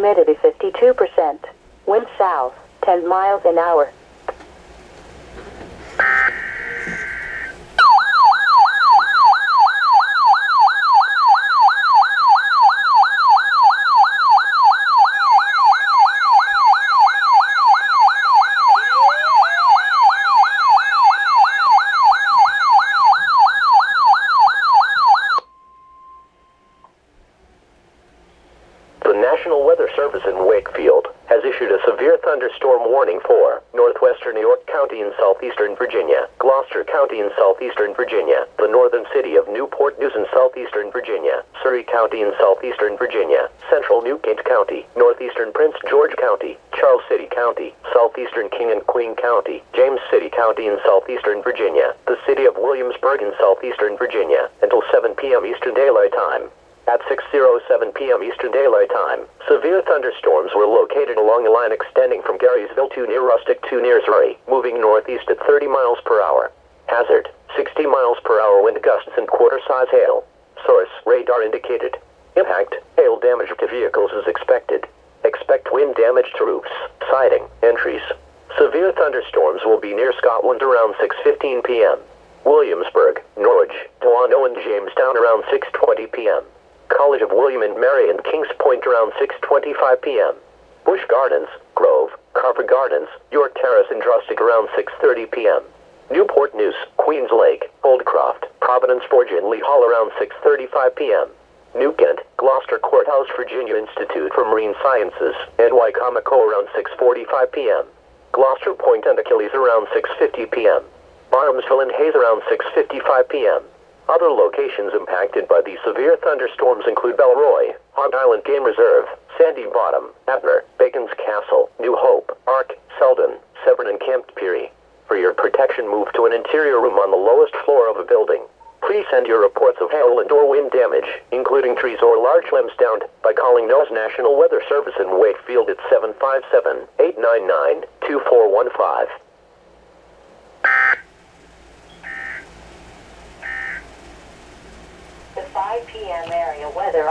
humidity 52%. Wind south, 10 miles an hour. The National Weather Service in Wakefield has issued a severe thunderstorm warning for northwestern York County in southeastern Virginia, Gloucester County in southeastern Virginia, the northern city of Newport News in southeastern Virginia, Surrey County in southeastern Virginia, central Newgate County, northeastern Prince George County, Charles City County, southeastern King and Queen County, James City County in southeastern Virginia, the city of Williamsburg in southeastern Virginia, until 7 p.m. Eastern Daylight Time. At 6:07 p.m. Eastern Daylight Time, severe thunderstorms were located along a line extending from Garysville to near Rustic to near Surrey, moving northeast at 30 miles per hour. Hazard, 60 miles per hour wind gusts and quarter-size hail. Source, radar indicated. Impact, hail damage to vehicles is expected. Expect wind damage to roofs, siding, entries. Severe thunderstorms will be near Scotland around 6:15 p.m. Williamsburg, Norwich, Delano and Jamestown around 6:20 p.m. College of William and Mary and Kings Point around 6:25 p.m. Busch Gardens, Grove, Carver Gardens, York Terrace and Drustic around 6:30 p.m. Newport News, Queens Lake, Oldcroft, Providence Forge and Lee Hall around 6:35 p.m. New Kent, Gloucester Courthouse, Virginia Institute for Marine Sciences, and Wicomico around 6:45 p.m. Gloucester Point and Achilles around 6:50 p.m. Barhamsville and Hayes around 6:55 p.m. Other locations impacted by these severe thunderstorms include Belroy, Hog Island Game Reserve, Sandy Bottom, Abner, Bacon's Castle, New Hope, Ark, Selden, Severn and Camp Peary. For your protection, move to an interior room on the lowest floor of a building. Please send your reports of hail and or wind damage, including trees or large limbs downed, by calling NOAA's National Weather Service in Wakefield at 757-899-2415. The 5 p.m. area weather